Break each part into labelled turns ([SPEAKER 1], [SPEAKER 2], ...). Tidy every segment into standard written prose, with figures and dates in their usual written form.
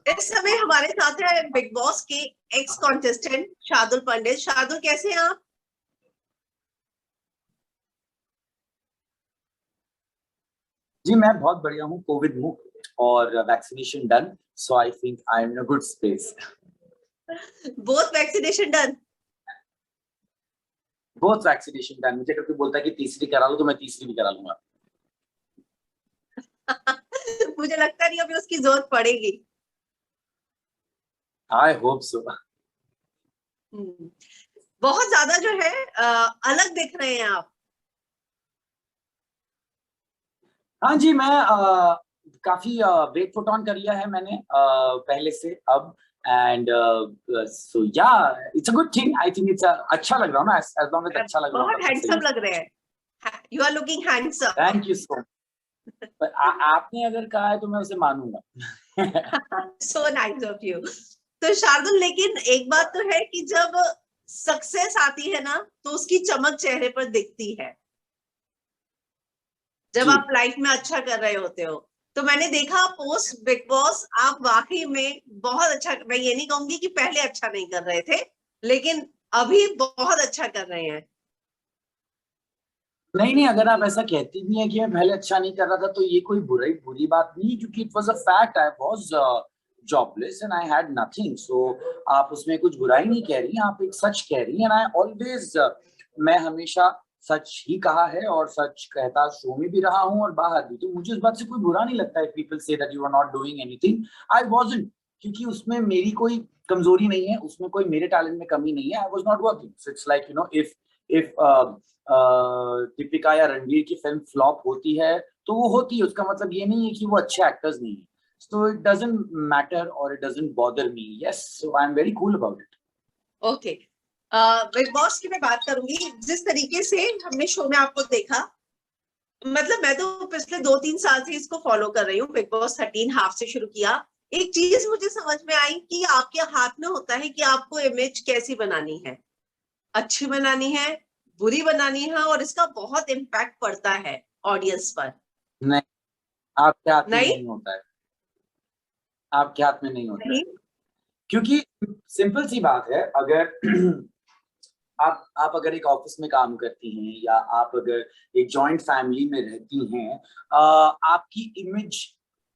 [SPEAKER 1] इस समय हमारे साथ है बिग बॉस के एक्स कॉन्टेस्टेंट शार्दुल पंडित। शार्दुल, कैसे हैं आप?
[SPEAKER 2] जी मैं बहुत बढ़िया हूँ, कोविड मुक्त और vaccination done, so I think I am in a good space.
[SPEAKER 1] Both vaccination done?
[SPEAKER 2] Both vaccination done. मुझे कोई बोलता है कि तीसरी करा लो तो मैं तीसरी भी करा लूंगा।
[SPEAKER 1] मुझे लगता नहीं अभी उसकी जरूरत पड़ेगी।
[SPEAKER 2] I hope so.
[SPEAKER 1] हम्म, बहुत ज्यादा जो है अलग दिख रहे हैं आप।
[SPEAKER 2] हाँ जी, मैं काफी वेट पुट ऑन कर लिया है मैंने पहले से अब। एंड सो या it's a good thing. I think it's अच्छा लग रहा हूँ ना, एज लॉन्ग एज अच्छा लग रहा हूँ
[SPEAKER 1] बहुत
[SPEAKER 2] तब तक सही
[SPEAKER 1] हैंडसम लग रहे हैं। You are looking handsome.
[SPEAKER 2] है। Thank you so much. पर आपने अगर कहा है तो मैं उसे मानूंगा।
[SPEAKER 1] So nice of you. तो शार्दुल, लेकिन एक बात तो है कि जब सक्सेस आती है ना तो उसकी चमक चेहरे पर दिखती है, जब
[SPEAKER 2] जी
[SPEAKER 1] आप लाइफ में अच्छा कर रहे होते हो। तो मैंने देखा पोस्ट बिग बॉस, आप वाकई में बहुत अच्छा, मैं ये नहीं कहूंगी कि पहले अच्छा नहीं कर रहे थे, लेकिन अभी बहुत अच्छा कर रहे हैं।
[SPEAKER 2] नहीं नहीं, अगर आप ऐसा कहती भी हैं कि मैं पहले अच्छा नहीं कर रहा था तो ये कोई बुरी बात नहीं, क्योंकि it was a fact. I was jobless and I had nothing. So आप उसमें कुछ बुराई नहीं कह रही, आप एक सच कह रही हैं। आई ऑलवेज मैं हमेशा सच ही कहा है और सच कहता शो में भी रहा हूँ और बाहर भी। तो मुझे इस बात से कोई बुरा नहीं लगता है पीपल से that you are not doing anything. I wasn't, क्योंकि उसमें मेरी कोई कमजोरी नहीं है, उसमें कोई मेरे टैलेंट में कमी नहीं है। I was not working. So it's like if Deepika या रणवीर की फिल्म फ्लॉप होती है तो वो होती है, उसका मतलब ये नहीं है कि वो अच्छे एक्टर्स नहीं है। सो इट डजंट मैटर और it doesn't bother me. Yes, so I am very cool about it.
[SPEAKER 1] Okay, big boss की मैं बात करूंगी। जिस तरीके से हमने शो में आपको देखा, मतलब मैं तो पिछले 2-3 साल से इसको फॉलो कर रही हूँ। बिग बॉस 13 हाफ से शुरू किया। एक चीज मुझे समझ में आई कि आपके हाथ में होता है कि आपको इमेज कैसी बनानी है, अच्छी बनानी है, बुरी बनानी है, और इसका बहुत इम्पैक्ट पड़ता है ऑडियंस पर।
[SPEAKER 2] नहीं, आपके हाथ में
[SPEAKER 1] नहीं?
[SPEAKER 2] नहीं होता है। आपके हाथ में नहीं होता है,
[SPEAKER 1] नहीं?
[SPEAKER 2] क्योंकि सिंपल सी बात है। अगर आप अगर एक ऑफिस में काम करती हैं या आप अगर एक जॉइंट फैमिली में रहती हैं, आपकी इमेज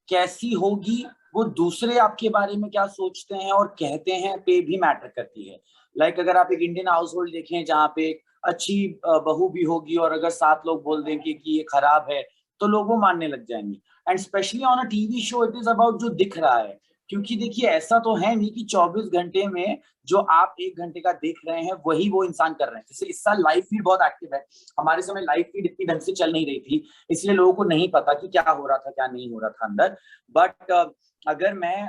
[SPEAKER 2] कैसी होगी वो दूसरे आपके बारे में क्या सोचते हैं और कहते हैं पे भी मैटर करती है। लाइक अगर आप एक इंडियन हाउस होल्ड देखें जहाँ पे एक अच्छी बहू भी होगी और अगर 7 लोग बोल दें कि ये खराब है तो लोग वो मानने लग जाएंगे। And specially on a TV show it is about जो दिख रहा है। क्योंकि देखिए, ऐसा तो है नहीं कि 24 घंटे में जो आप 1 घंटे का देख रहे हैं वही वो इंसान कर रहे हैं। जैसे इस साल लाइव फीड बहुत एक्टिव है, हमारे समय लाइव फीड इतनी ढंग से चल नहीं रही थी, इसलिए लोगों को नहीं पता कि क्या हो रहा था क्या नहीं हो रहा था अंदर। बट अगर मैं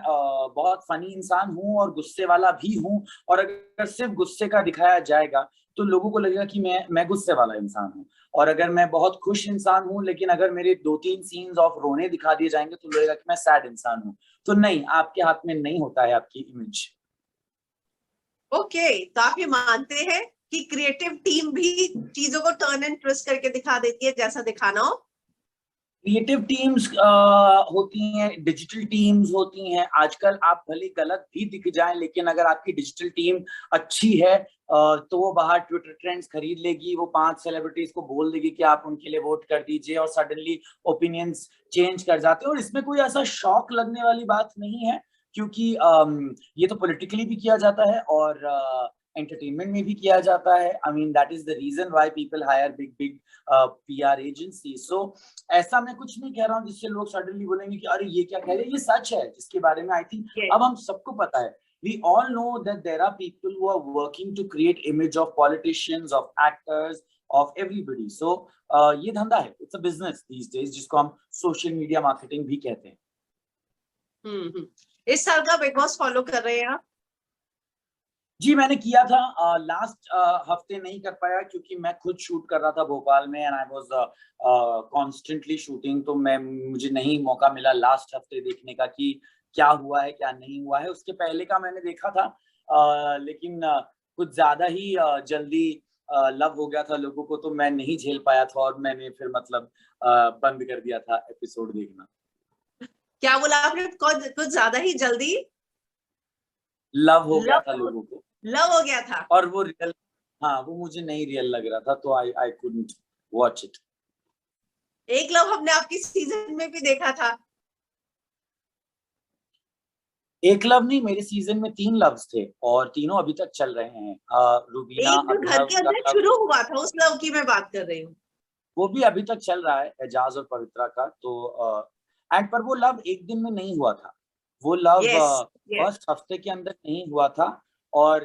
[SPEAKER 2] बहुत फनी इंसान हूँ और गुस्से वाला भी हूँ, और अगर सिर्फ गुस्से का दिखाया जाएगा तो लोगों को लगेगा कि मैं गुस्से वाला इंसान हूँ। और अगर मैं बहुत खुश इंसान हूँ लेकिन अगर मेरे 2-3 सीन्स ऑफ रोने दिखा दिए जाएंगे तो लगेगा कि मैं सैड इंसान हूँ। तो नहीं, आपके हाथ में नहीं होता है आपकी इमेज।
[SPEAKER 1] ओके, तो आप ये मानते हैं कि क्रिएटिव टीम भी चीजों को टर्न एंड ट्विस्ट करके दिखा देती है जैसा दिखाना हो?
[SPEAKER 2] क्रिएटिव टीम्स होती हैं, डिजिटल टीम्स होती हैं। आजकल आप भले गलत भी दिख जाएं लेकिन अगर आपकी डिजिटल टीम अच्छी है तो वो बाहर ट्विटर ट्रेंड्स खरीद लेगी, वो 5 सेलिब्रिटीज को बोल देगी कि आप उनके लिए वोट कर दीजिए और सडनली ओपिनियंस चेंज कर जाते हैं। और इसमें कोई ऐसा शॉक लगने वाली बात नहीं है, क्योंकि ये तो पॉलिटिकली भी किया जाता है और एंटरटेनमेंट में भी किया जाता है। I mean that is the reason why people hire big big PR agency. So ऐसा मैं कुछ नहीं कह रहा हूँ जिससे लोग सडनली बोलेंगे कि अरे ये क्या कह रहे हैं। ये सच है जिसके बारे में आई थिंक
[SPEAKER 1] yes.
[SPEAKER 2] अब हम सबको पता है। We all know that there are people who are working to create image of politicians, of actors, of everybody. So ये धंधा है, it's a business these days, जिसको हम सोशल मीडिया मार्केटिंग भी कहते हैं।
[SPEAKER 1] इस साल का बिग बॉस फॉलो कर रहे हैं आप?
[SPEAKER 2] जी मैंने किया था, लास्ट हफ्ते नहीं कर पाया क्योंकि मैं खुद शूट कर रहा था भोपाल में and I was constantly shooting. तो मुझे नहीं मौका मिला लास्ट हफ्ते देखने का कि क्या हुआ है क्या नहीं हुआ है। उसके पहले का मैंने देखा था, लेकिन कुछ ज्यादा ही जल्दी लव हो गया था लोगों को, तो मैं नहीं झेल पाया था और मैंने फिर मतलब बंद कर दिया था एपिसोड देखना।
[SPEAKER 1] क्या बोला आपने? कुछ ज्यादा ही जल्दी
[SPEAKER 2] लव हो गया था
[SPEAKER 1] लव
[SPEAKER 2] लोगों को,
[SPEAKER 1] लव हो गया था।
[SPEAKER 2] और वो रियल, हाँ वो मुझे नहीं रियल लग रहा था, तो आई कुडंट वॉच इट।
[SPEAKER 1] एक लव हमने आपकी सीजन में भी देखा था।
[SPEAKER 2] एक लव नहीं, मेरे सीजन में 3 लव्स थे और तीनों अभी तक चल रहे हैं। रुबीना,
[SPEAKER 1] एक जो घर
[SPEAKER 2] अभिनव
[SPEAKER 1] के
[SPEAKER 2] का
[SPEAKER 1] अंदर
[SPEAKER 2] लव,
[SPEAKER 1] शुरू हुआ था, उस लव की मैं बात कर रही हूँ।
[SPEAKER 2] वो भी अभी तक चल रहा है, एजाज और पवित्रा का। तो एंड पर वो लव एक दिन में नहीं हुआ था, वो लव
[SPEAKER 1] यस यस।
[SPEAKER 2] फर्स्ट हफ्ते के अंदर नहीं हुआ था। और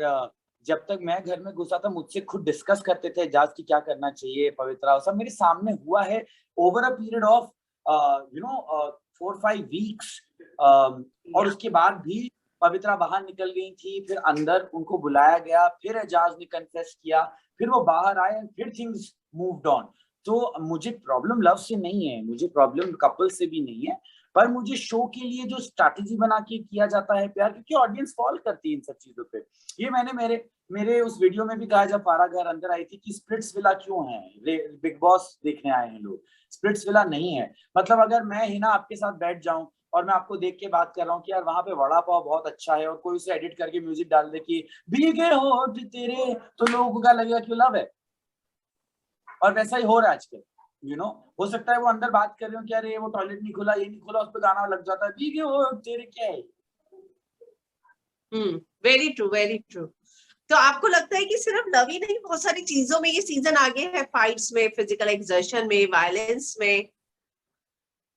[SPEAKER 2] जब तक मैं घर में घुसा था, मुझसे खुद डिस्कस करते थे एजाज की क्या करना चाहिए, पवित्रा, और सब मेरे सामने हुआ है over a period of 4-5 weeks. और उसके बाद भी पवित्रा बाहर निकल गई थी, फिर अंदर उनको बुलाया गया, फिर एजाज ने कन्फेस किया, फिर वो बाहर आए, फिर थिंग्स मूव्ड ऑन। तो मुझे प्रॉब्लम लव से नहीं है, मुझे प्रॉब्लम कपल से भी नहीं है, पर मुझे शो के लिए जो स्ट्रैटेजी बना के किया जाता है प्यार, क्योंकि ऑडियंस फॉल करती है इन सब चीजों पे। ये मैंने मेरे मेरे उस वीडियो में भी कहा जब फारा घर अंदर आई थी कि स्प्लिट्स विला क्यों है, बिग बॉस देखने आए हैं लोग, स्प्लिट्स विला नहीं है। मतलब अगर मैं हिना आपके साथ बैठ जाऊं और मैं आपको देख के बात कर रहा हूँ कि यार वहां पे वड़ा पाव बहुत अच्छा है, और कोई उसे एडिट करके म्यूजिक डाल दे कि भीगे होठ तेरे, तो लोगों को क्या लगेगा कि लव है। और वैसा ही हो रहा है आजकल, हो सकता है वो अंदर बात कर रहे हो कि अरे वो टॉयलेट नहीं खुला, ये नहीं खुला, उस पर गाना लग जाता है भीगे होठ तेरे, क्या है।
[SPEAKER 1] Very true very true. तो आपको लगता है कि सिर्फ लव ही नहीं, बहुत सारी चीजों में ये सीजन आगे है, फाइट्स में, फिजिकल एक्सर्शन में, वायलेंस में?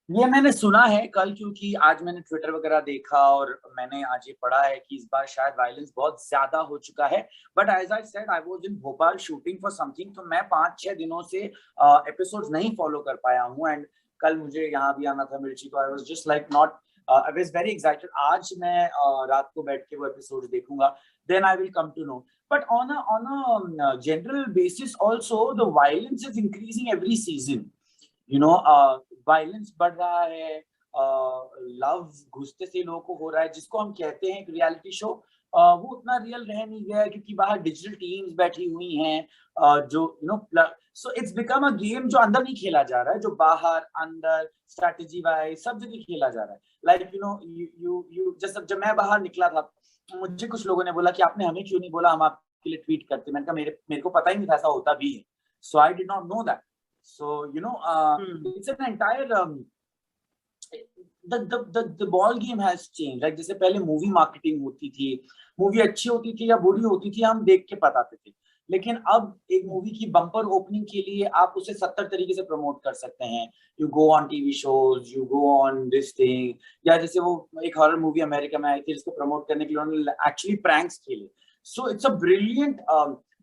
[SPEAKER 2] ये मैंने सुना है कल, क्योंकि आज मैंने ट्विटर वगैरह देखा और मैंने आज ये पढ़ा है कि इस बार शायद वायलेंस बहुत ज्यादा हो चुका है। But as I said, I was in Bhopal shooting for something, तो मैं 5-6 दिनों से एपिसोड्स नहीं फॉलो कर पाया हूँ। एंड कल मुझे यहाँ भी आना था मिर्ची, तो I was just like not, I was very excited. आज मैं रात को बैठ के वो एपिसोड्स देखूंगा, then I will come to know. बट on a general basis also, the violence is increasing every season. Violence बढ़ रहा है, लव घुसते से लोगों को हो रहा है, जिसको हम कहते हैं रियलिटी शो, वो उतना रियल रह नहीं गया है, क्योंकि बाहर डिजिटल टीम्स बैठी हुई हैं, जो so it's become a game जो अंदर नहीं खेला जा रहा है, जो बाहर अंदर स्ट्रैटेजी वाइज सब जगह खेला जा रहा है। लाइक यू जब मैं बाहर निकला था, मुझे कुछ लोगों ने बोला कि आपने हमें क्यों नहीं बोला, हम आपके लिए ट्वीट करते। मैंने कहा मेरे को पता ही नहीं था ऐसा होता भी है, so I did not know that. So, it's an entire the ball game has changed. Like जैसे पहले मूवी मार्केटिंग होती थी, मूवी अच्छी होती थी या बुरी होती थी, हम देख के बताते थे। लेकिन अब एक मूवी की बम्पर ओपनिंग के लिए आप उसे 70 तरीके से प्रमोट कर सकते हैं। You go on TV shows, you go on this thing, या जैसे वो एक हॉरर मूवी अमेरिका में आई थी, जिसको प्रमोट करने के लिए उन्होंने एक्चुअली प्रैंक्स खेले। So it's a brilliant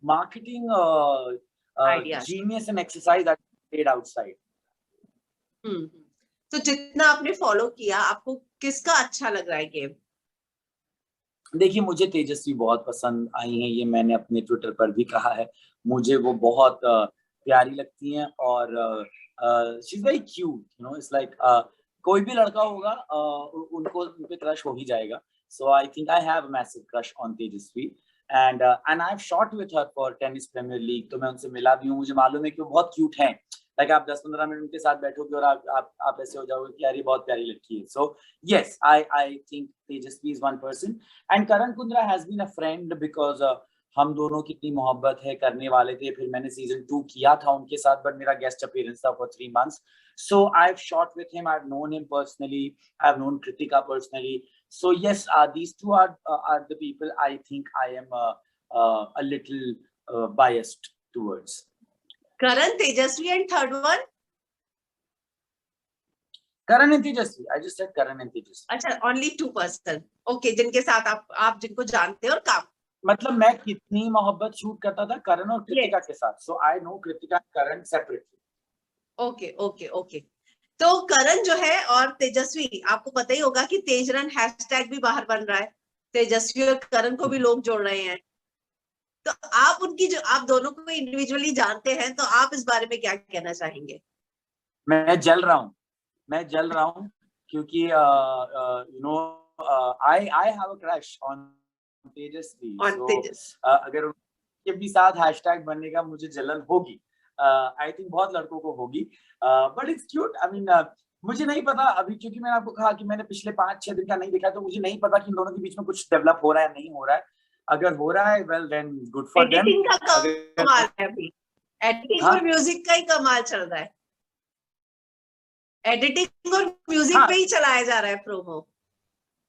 [SPEAKER 2] marketing
[SPEAKER 1] idea.
[SPEAKER 2] genius and exercise that played outside.
[SPEAKER 1] तो जितना आपने फॉलो किया, आपको किसका अच्छा लग रहा है गेम?
[SPEAKER 2] देखिए, मुझे तेजस्वी बहुत पसंद आई हैं, ये मैंने अपने ट्विटर पर भी कहा है। मुझे वो बहुत प्यारी लगती हैं, और she is very cute, it's like कोई भी लड़का होगा उनको उन पे क्रश हो ही जाएगा। So I think I have a massive crush on Tejasswi, and I have shot with her for tennis premier league, तो मैं उनसे मिला भी हूँ। मुझे मालूम है कि वो बहुत क्यूट हैं। लाइक आप 10-15 मिनट उनके साथ बैठोगे और आप ऐसे हो जाओगे कि यार ये बहुत प्यारी लड़की है। So yes, I think Tejasswi is one person. And Karan Kundrra has been a friend, because हम दोनों की इतनी मोहब्बत है, करने वाले थे। फिर मैंने सीजन 2 किया था उनके साथ, बट मेरा गेस्ट अपीयरेंस था for 3 months. So I've shot with him, I've known him personally, I've known Kritika personally. So yes, these two are the people I think I am a little biased towards.
[SPEAKER 1] Karan, Tejasvi, and third one?
[SPEAKER 2] Karan and Tejasvi. I just said Karan and Tejasvi.
[SPEAKER 1] अच्छा, only 2 person. Okay, जिनके साथ आप जिनको जानते हैं और काम।
[SPEAKER 2] मतलब मैं कितनी मोहब्बत शूट करता था करण और कृतिका के साथ, so I know Kritika and Karan separately.
[SPEAKER 1] Okay okay okay. तो करण जो है और तेजस्वी, आपको पता ही होगा कि तेजरन हैशटैग भी बाहर बन रहा है, तेजस्वी और करण को भी लोग जोड़ रहे हैं। तो आप आप दोनों को इंडिविजुअली जानते हैं, तो आप इस बारे में क्या कहना चाहेंगे?
[SPEAKER 2] मैं जल रहा हूँ क्योंकि I have a crush on Tejasswi. अगर उनके भी साथ हैशटैग बनने का मुझे जलन होगी, आई थिंक बहुत लड़कों को होगी, but it's cute. I mean मुझे नहीं पता अभी, क्योंकि मैंने आपको कहा कि मैंने पिछले 5-6 दिन का नहीं देखा, तो मुझे नहीं पता कि इन दोनों के बीच में कुछ डेवलप हो रहा है नहीं हो रहा है। अगर हो रहा है well then good for them.
[SPEAKER 1] Editing का
[SPEAKER 2] अगर
[SPEAKER 1] कमाल है अभी, एडिटिंग
[SPEAKER 2] हाँ
[SPEAKER 1] और म्यूजिक का ही कमाल चल रहा है, एडिटिंग और म्यूजिक
[SPEAKER 2] हाँ
[SPEAKER 1] पे ही चलाया जा रहा है प्रोमो।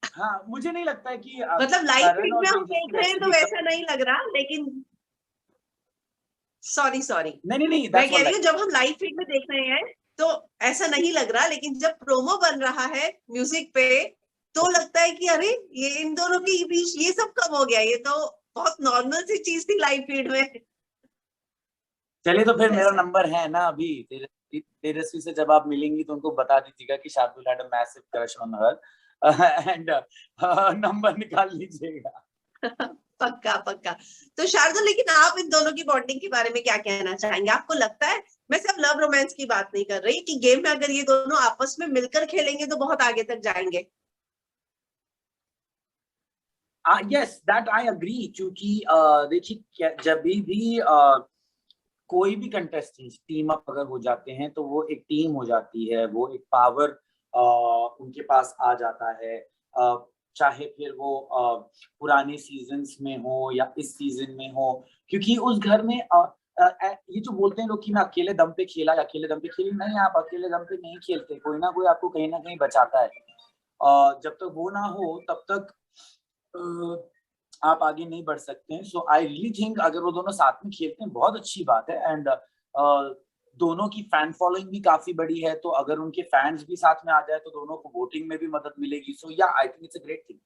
[SPEAKER 2] हाँ, मुझे नहीं लगता है कि
[SPEAKER 1] मतलब लाइव
[SPEAKER 2] करण
[SPEAKER 1] फीड
[SPEAKER 2] और
[SPEAKER 1] में हम
[SPEAKER 2] तेजस्वी
[SPEAKER 1] देख रहे हैं तो
[SPEAKER 2] एक्चुअली
[SPEAKER 1] वैसा नहीं लग रहा, लेकिन सॉरी
[SPEAKER 2] नहीं नहीं नहीं,
[SPEAKER 1] मैं
[SPEAKER 2] दैट्स
[SPEAKER 1] कह
[SPEAKER 2] ऑल
[SPEAKER 1] रही हूँ
[SPEAKER 2] राइट।
[SPEAKER 1] जब हम लाइव फीड में देख रहे हैं तो ऐसा नहीं लग रहा, लेकिन जब प्रोमो बन रहा है म्यूजिक पे तो लगता है कि अरे ये इन दोनों के बीच ये सब कब हो गया, ये तो बहुत नॉर्मल सी चीज थी लाइव फीड में।
[SPEAKER 2] चलिए तो फिर मेरा
[SPEAKER 1] ऐसा है।
[SPEAKER 2] नंबर है ना अभी, तेजस्वी से जब आप मिलेंगी तो उनको बता दीजिएगा कि Shardul had a massive crush on her and number निकाल लीजिएगा।
[SPEAKER 1] पक्का पक्का। तो शार्दुल, लेकिन आप इन दोनों की बॉन्डिंग के बारे में क्या कहना चाहेंगे? आपको लगता है, मैं सिर्फ लव रोमांस की बात नहीं कर रही, कि गेम में अगर ये दोनों आपस में मिलकर खेलेंगे तो बहुत आगे तक जाएंगे?
[SPEAKER 2] यस दैट आई अग्री, क्योंकि देखिए जब भी कोई भी कंटेस्टेंट टीम अप अगर हो जाते हैं तो वो एक टीम हो जाती है, वो एक पावर उनके पास आ जाता है। चाहे फिर वो पुराने सीजन्स में हो या इस सीजन में हो, क्योंकि उस घर में ये जो बोलते हैं लोग कि मैं अकेले दम पे खेला या अकेले दम पे खेली, नहीं, आप अकेले दम पे नहीं खेलते, कोई ना कोई आपको कहीं ना कहीं बचाता है। जब तक वो ना हो तब तक आप आगे नहीं बढ़ सकते हैं। सो आई रियली थिंक अगर वो दोनों साथ में खेलते हैं बहुत अच्छी बात है। एंड दोनों की फैन फॉलोइंग भी काफी बड़ी है, तो अगर उनके फैंस भी साथ में आ जाए तो दोनों को वोटिंग में भी मदद मिलेगी। सो या I think it's a great thing.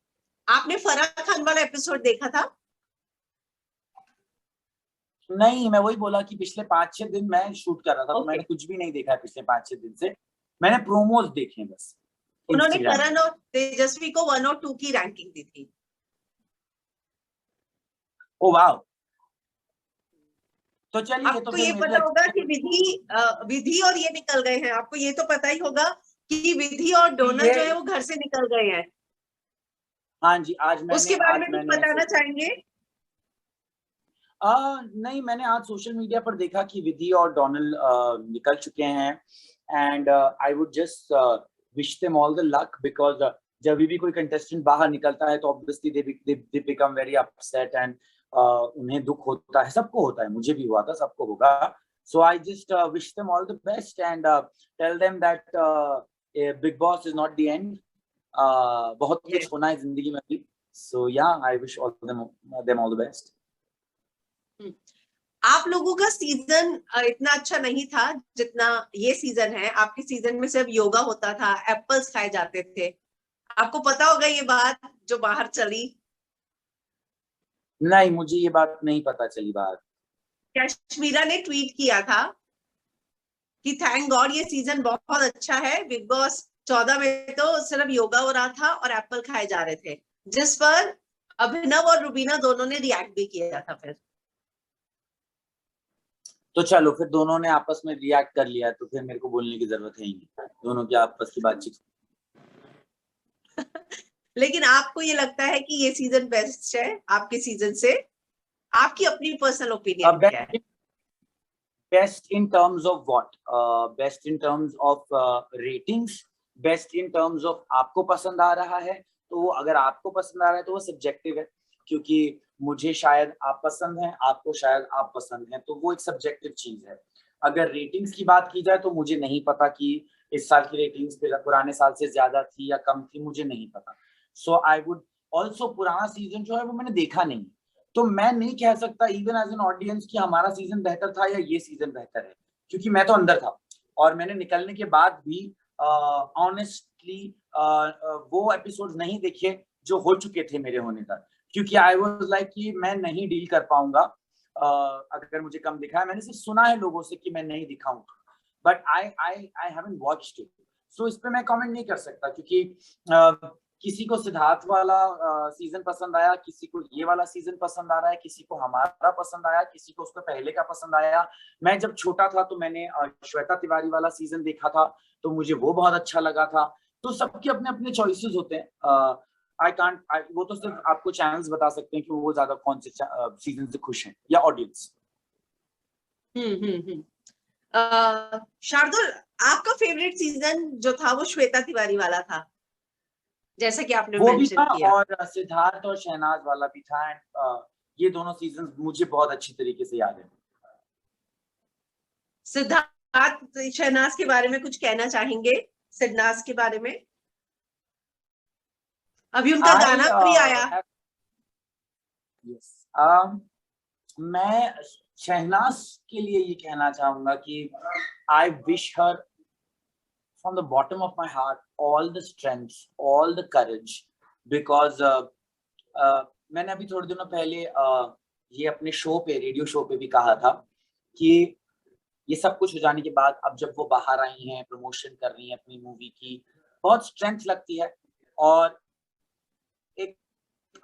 [SPEAKER 1] आपने फराह खान वाला एपिसोड देखा था?
[SPEAKER 2] नहीं, मैं वही बोला कि पिछले 5-6 दिन मैं शूट कर रहा था, तो
[SPEAKER 1] ओके।
[SPEAKER 2] मैंने कुछ भी नहीं देखा है पिछले 5-6 दिन से। मैंने प्रोमोज देखे हैं बस
[SPEAKER 1] उन्होंने
[SPEAKER 2] इंस्टाग्राम
[SPEAKER 1] करण
[SPEAKER 2] पे।
[SPEAKER 1] और तेजस्वी को 1 और 2 की रैंकिंग दी थी।
[SPEAKER 2] ओ वाह, तो चलिए तो
[SPEAKER 1] आपको
[SPEAKER 2] फिर
[SPEAKER 1] ये
[SPEAKER 2] मे बी
[SPEAKER 1] पता होगा कि
[SPEAKER 2] अच्छा
[SPEAKER 1] विधि और ये निकल गए हैं, आपको ये तो पता ही होगा कि विधि और डोना
[SPEAKER 2] ये।
[SPEAKER 1] जो है वो घर से निकल गए हैं।
[SPEAKER 2] हाँ जी,
[SPEAKER 1] उसके बारे में कुछ बताना चाहेंगे?
[SPEAKER 2] नहीं, मैंने आज सोशल मीडिया पर देखा कि विधि और डोनल निकल चुके हैं। And I would just wish them all the luck, because जब भी कोई कंटेस्टेंट बाहर निकलता है तो obviously they become very upset and उन्हें दुख होता है, सबको होता है, मुझे भी हुआ था, सबको होगा। So I just wish them all the best and tell them that Bigg Boss is not the end. बहुत
[SPEAKER 1] Yes.
[SPEAKER 2] कुछ होना है जिंदगी में भी। सो या I wish all them all the best.
[SPEAKER 1] आप लोगों का सीजन इतना अच्छा नहीं था जितना ये सीजन है। आपके सीजन में सिर्फ योगा होता था, एप्पल्स खाए जाते थे। आपको पता होगा ये बात जो बाहर चली।
[SPEAKER 2] नहीं, मुझे ये बात नहीं पता चली बात।
[SPEAKER 1] कश्मीरा ने ट्वीट किया था कि थैंक गॉड ये सीजन बहुत अच्छा है, बिग बॉस 14 में तो सिर्फ योगा हो रहा था और एप्पल खाए जा रहे थे, जिस पर अभिनव और रुबीना दोनों ने रिएक्ट भी किया था फिर।
[SPEAKER 2] तो चलो फिर दोनों ने आपस में रिएक्ट कर लिया, तो फिर मेरे को बोलने की जरूरत है ही नहीं, दोनों की आपस की बातचीत।
[SPEAKER 1] लेकिन आपको ये लगता है कि ये सीजन बेस्ट है आपके सीजन से? आपकी अपनी पर्सनल ओपिनियन क्या है?
[SPEAKER 2] Best in terms of what? Best in terms of ratings, best in terms of आपको पसंद आ रहा है, तो अगर आपको पसंद आ रहा है तो वो सब्जेक्टिव है, क्योंकि मुझे शायद आप पसंद हैं, आपको शायद आप पसंद हैं, तो वो एक सब्जेक्टिव चीज है। अगर रेटिंग्स की बात की जाए तो मुझे नहीं पता कि इस साल की रेटिंग्स पुराने साल से ज्यादा थी या कम थी, मुझे नहीं पता। सो आई वुड ऑल्सो, पुराना सीजन जो है वो मैंने देखा नहीं, तो मैं नहीं कह सकता इवन एज एन ऑडियंस कि हमारा सीजन बेहतर था या ये सीजन बेहतर है, क्योंकि मैं तो अंदर था और मैंने निकलने के बाद भी ऑनेस्टली वो एपिसोड नहीं देखे जो हो चुके थे मेरे होने तक, क्योंकि आई वाज लाइक कि मैं नहीं डील कर पाऊंगा अगर मुझे कम दिखा है। मैंने सिर्फ सुना है लोगों से कि मैं नहीं दिखाऊंगा, but I haven't watched it. So इस पे मैं कमेंट नहीं कर सकता, क्योंकि किसी को सिद्धार्थ वाला सीजन पसंद आया, किसी को ये वाला सीजन पसंद आ रहा है, किसी को हमारा पसंद आया, किसी को उसका पहले का पसंद आया। मैं जब छोटा था तो मैंने श्वेता तिवारी वाला सीजन देखा था, तो मुझे वो बहुत अच्छा लगा था। तो सबके अपने अपने चॉइसेस होते हैं। आई कांट, वो तो सिर्फ आपको चैनल्स बता सकते हैं कि वो ज्यादा कौन से सीजन से खुश हैं या ऑडियंस।
[SPEAKER 1] शार्दुल, आपका फेवरेट सीजन जो था वो श्वेता तिवारी वाला था, जैसा कि आपने
[SPEAKER 2] वो भी
[SPEAKER 1] मेंशन
[SPEAKER 2] था
[SPEAKER 1] किया।
[SPEAKER 2] और सिद्धार्थ और शहनाज वाला भी था एंड ये दोनों सीजन मुझे बहुत अच्छी तरीके से याद है।
[SPEAKER 1] सिद्धार्थ शहनाज के बारे में कुछ कहना चाहेंगे? सिद्धार्थ के बारे में अभी उनका गाना भी आया।
[SPEAKER 2] मैं शहनाज के लिए ये कहना चाहूंगा कि I wish her from the bottom of my heart all the strength, all the courage, because मैंने अभी थोड़े दिनों पहले ये अपने शो पे, रेडियो शो पे भी कहा था कि ये सब कुछ हो जाने के बाद अब जब वो बाहर आई हैं, प्रमोशन कर रही हैं अपनी मूवी की, बहुत स्ट्रेंथ लगती है। और एक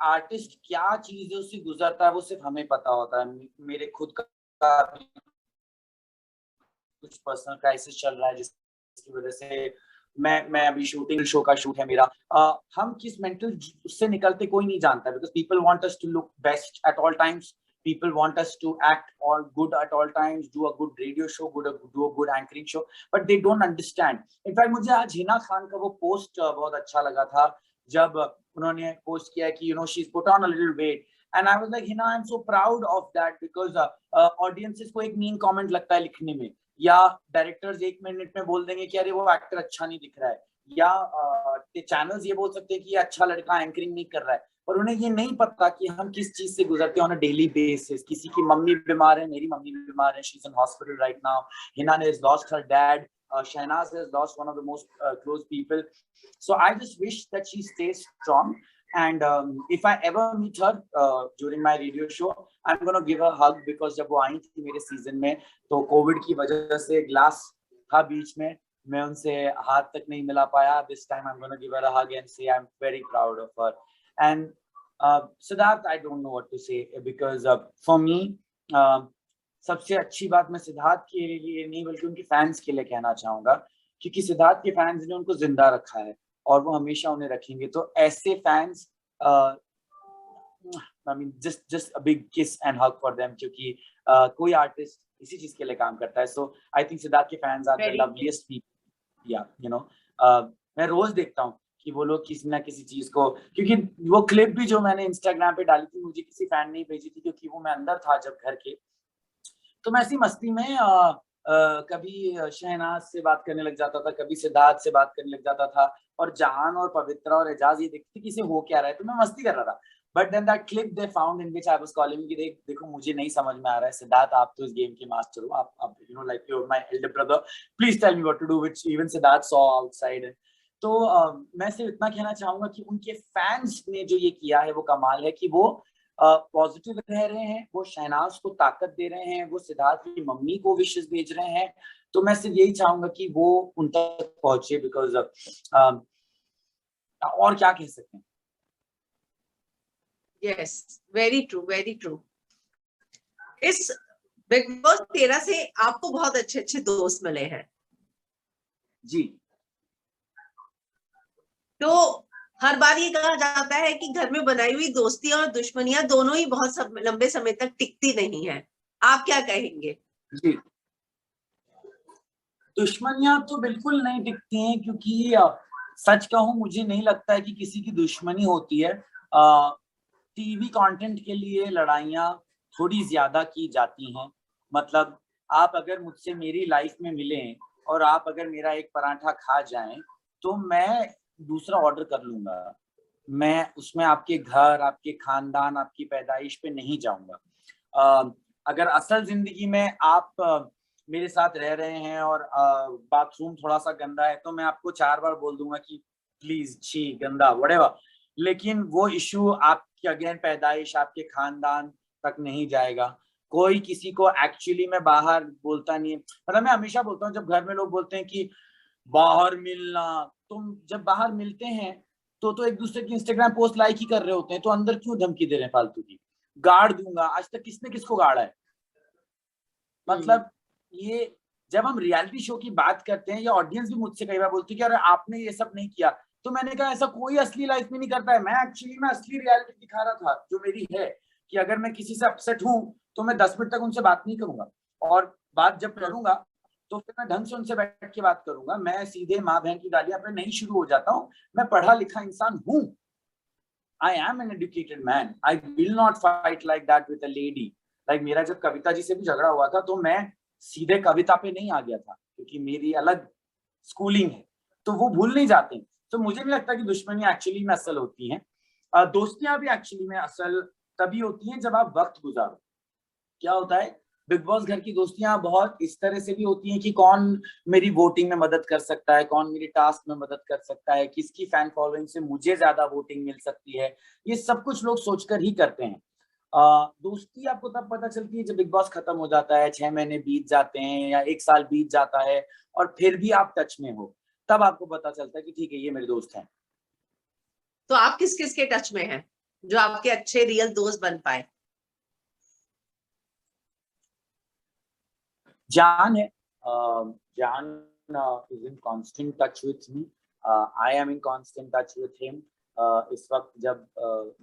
[SPEAKER 2] आर्टिस्ट क्या चीजें उससे गुजरता है वो सिर्फ हमें पता होता है। मेरे खुद का कुछ पर्सनल क्राइसिस चल रहा है जिसकी वजह से मैं अभी शूटिंग, शो का शूट है मेरा। हम किस मेंटल उससे निकलते कोई नहीं जानता, because people want us to look best at all times, people want us to act all good at all times, do a good radio show, do a good anchoring show, but they don't understand. In fact मुझे आज हिना खान का वो post बहुत अच्छा लगा था जब उन्होंने पोस्ट किया कि she's put on a little weight and I was like, Hina, I'm so proud of that because audiences को एक mean comment लगता है लिखने में, या डायरेक्टर्स 1 मिनट में बोल देंगे कि अरे वो एक्टर अच्छा नहीं दिख रहा है, या चैनल्स ये बोल सकते हैं कि अच्छा लड़का एंकरिंग नहीं कर रहा है, और उन्हें ये नहीं पता कि हम किस चीज से गुजरते हैं ऑन अ डेली बेसिस। किसी की मम्मी बीमार है, मेरी मम्मी बीमार है, she is in hospital right now, Hina ने lost her dad, Shahnaz has lost one of the most close people, so I just wish that she stays strong and if I ever meet her during my radio show I'm going to give her a hug because जब वो आई थी मेरे season में तो Covid की वजह से glass था बीच में, मैं उनसे हाथ तक नहीं मिला पाया। This time I'm going to give her a hug and say I'm very proud of her. And Siddharth, I don't know what to say because for me सबसे अच्छी बात मैं सिद्धार्थ के लिए नहीं बल्कि उनके फैंस के लिए कहना चाहूंगा, क्योंकि सिद्धार्थ के फैंस ने उनको जिंदा रखा है और वो हमेशा उन्हें रखेंगे। तो ऐसे fans I mean just a big kiss and hug for them क्योंकि कोई आर्टिस्ट इसी चीज के लिए काम करता है। सो आई थिंक सिद्धार्थ के fans are the loveliest people. या मैं रोज देखता हूँ कि वो लोग किसी ना किसी चीज को, क्योंकि वो क्लिप भी जो मैंने इंस्टाग्राम पे डाली थी मुझे किसी फैन ने भेजी थी क्योंकि वो मैं अंदर था जब घर के, तो मैं ऐसी मस्ती में कभी शहनाज से बात करने लग जाता था, कभी सिद्धार्थ से बात करने लग जाता था, और जहान और पवित्रा और एजाज ये देखते किसे हो क्या रहा है, तो मैं मस्ती कर रहा था। But then that clip they found in which I was calling कि देखो मुझे नहीं समझ में आ रहा है सिद्धार्थ, आप तो इस गेम के मास्टर हो, आप like you are my elder brother, please tell me what to do, which even Siddharth saw outside. तो मैं सिर्फ इतना कहना चाहूंगा कि उनके फैंस ने जो ये किया है वो कमाल है कि वो पॉजिटिव रह रहे हैं, वो शहनाज को ताकत दे रहे हैं, वो सिद्धार्थ की मम्मी को विशेस भेज रहे हैं। तो मैं सिर्फ यही चाहूंगा कि वो उन तक पहुंचे बिकॉज और क्या कह सकते हैं।
[SPEAKER 1] Yes, very true, very true. इस बिग बॉस 13 से आपको बहुत अच्छे अच्छे दोस्त मिले हैं
[SPEAKER 2] जी।
[SPEAKER 1] तो हर बार ये कहा जाता है कि घर में बनाई हुई दोस्ती और दुश्मनियां दोनों ही बहुत लंबे समय तक टिकती नहीं है, आप क्या कहेंगे?
[SPEAKER 2] जी, दुश्मनियां तो बिल्कुल नहीं टिकती हैं क्योंकि सच कहूं मुझे नहीं लगता है कि किसी की दुश्मनी होती है। टीवी कंटेंट के लिए लड़ाइयां थोड़ी ज्यादा की जाती हैं। मतलब आप अगर मुझसे मेरी लाइफ में मिलें और आप अगर मेरा एक पराठा खा जाएं तो मैं दूसरा ऑर्डर कर लूंगा, मैं उसमें आपके घर, आपके खानदान, आपकी पैदाइश पे नहीं जाऊंगा। अगर असल जिंदगी में आप मेरे साथ रह रहे हैं और बाथरूम थोड़ा सा गंदा है तो मैं आपको 4 बार बोल दूंगा कि प्लीज छी गंदा व्हाटएवर, लेकिन वो इशू आपकी अगेन पैदाइश, आपके खानदान तक नहीं जाएगा। कोई किसी को एक्चुअली में बाहर बोलता नहीं है। मतलब मैं हमेशा बोलता हूँ जब घर में लोग बोलते हैं कि बाहर मिलना, तुम जब बाहर मिलते हैं तो एक दूसरे की इंस्टाग्राम पोस्ट लाइक ही कर रहे होते हैं, तो अंदर क्यों धमकी दे रहे हैं फालतू की? गाड़ दूंगा, आज तक किसने किसको गाड़ा है? मतलब ये जब हम रियलिटी शो की बात करते हैं या ऑडियंस भी मुझसे कई बार बोलती है कि अरे आपने ये सब नहीं किया, तो मैंने कहा ऐसा कोई असली लाइफ में नहीं करता है। मैं एक्चुअली में असली रियलिटी दिखा रहा था जो मेरी है कि अगर मैं किसी से अपसेट हूं तो मैं 10 मिनट तक उनसे बात नहीं करूंगा, और बात जब करूंगा तो फिर मैं ढंग से उनसे बैठ के बात करूंगा। मैं सीधे माँ बहन की गालियां पे नहीं शुरू हो जाता हूँ। मैं पढ़ा लिखा इंसान हूँ। I am an educated man. I will not fight like that with a lady. Like मेरा जब कविता जी से भी झगड़ा हुआ था तो मैं सीधे कविता पे नहीं आ गया था, क्योंकि मेरी अलग स्कूलिंग है, तो वो भूल नहीं जाते। तो मुझे नहीं लगता कि दुश्मनी एक्चुअली में असल होती हैं। दोस्तियां भी एक्चुअली में असल तभी होती हैं जब आप वक्त गुजारो। क्या होता है, बिग बॉस घर की दोस्तियां बहुत इस तरह से भी होती हैं कि कौन मेरी वोटिंग में मदद कर सकता है, कौन मेरी टास्क में मदद कर सकता है, किसकी फैन फॉलोइंग से मुझे ज्यादा वोटिंग मिल सकती है। ये सब कुछ लोग सोचकर ही करते हैं। दोस्ती आपको तब पता चलती है जब बिग बॉस खत्म हो जाता है, 6 महीने बीत जाते हैं या 1 साल बीत जाता है और फिर भी आप टच में हो, तब आपको पता चलता है कि ठीक है, ये मेरे दोस्त हैं।
[SPEAKER 1] तो आप किस किस के टच में हैं जो आपके अच्छे रियल दोस्त बन पाए?
[SPEAKER 2] जान है, जान is in constant touch with me. I am in constant touch with him. इस वक्त जब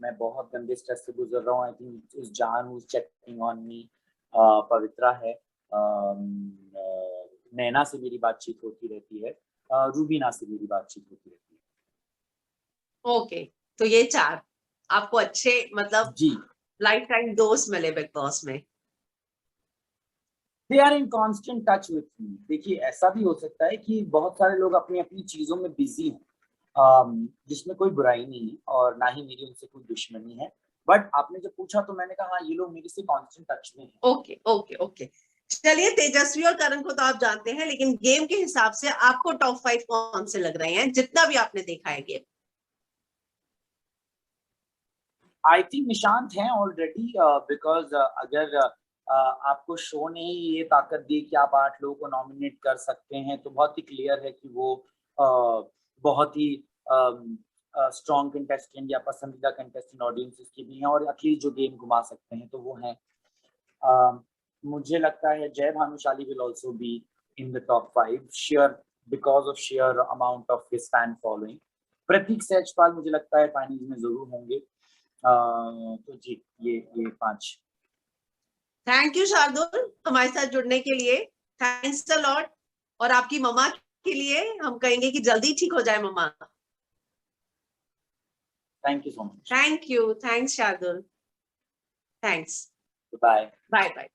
[SPEAKER 2] मैं बहुत गंदे स्ट्रेस से गुजर रहा हूँ, आई थिंक इस जान who's checking on me. पवित्रा है, नैना से मेरी बातचीत होती रहती है, रूबीना से मेरी बातचीत होती रहती है।
[SPEAKER 1] ओके, तो ये 4 आपको अच्छे मतलब
[SPEAKER 2] जी,
[SPEAKER 1] लाइफ टाइम दोस्त मिले बिग बॉस में।
[SPEAKER 2] They are in constant touch with me. देखिए, ऐसा भी हो सकता है कि बहुत सारे लोग अपनी अपनी चीजों में बिजी हैं, जिसमें कोई बुराई नहीं है और ना ही मेरी उनसे कोई दुश्मनी है। बट आपने जब पूछा तो मैंने कहा हाँ, ये लोग मेरे से कांस्टेंट टच में हैं।
[SPEAKER 1] ओके ओके ओके, चलिए तेजस्वी और करण को तो आप जानते हैं, लेकिन गेम के हिसाब से आपको टॉप 5 कौन से लग रहे हैं जितना भी आपने देखा है गेम?
[SPEAKER 2] आई थिंक निशांत हैं ऑलरेडी, बिकॉज अगर आपको शो ने ही ये ताकत दी कि आप 8 लोगों को नॉमिनेट कर सकते हैं, तो बहुत ही क्लियर है कि वो बहुत ही स्ट्रॉन्ग कंटेस्टेंट या पसंदीदा कंटेस्टेंट ऑडियंसेस के भी हैं और एटलीस्ट जो गेम घुमा सकते हैं तो वो हैं। मुझे लगता है Jay Bhanushali will also be in the top 5 sure because of sheer amount of his fan following. Pratik Sehajpal मुझे लगता है फाइनल में जरूर होंगे। तो जी, ये 5।
[SPEAKER 1] थैंक यू शार्दुल हमारे साथ जुड़ने के लिए, थैंक्स अ लॉट। और आपकी मम्मा के लिए हम कहेंगे कि जल्दी ठीक हो जाए मम्मा।
[SPEAKER 2] Thank you so much.
[SPEAKER 1] Thank you, thanks Shardul, thanks,
[SPEAKER 2] bye
[SPEAKER 1] bye bye.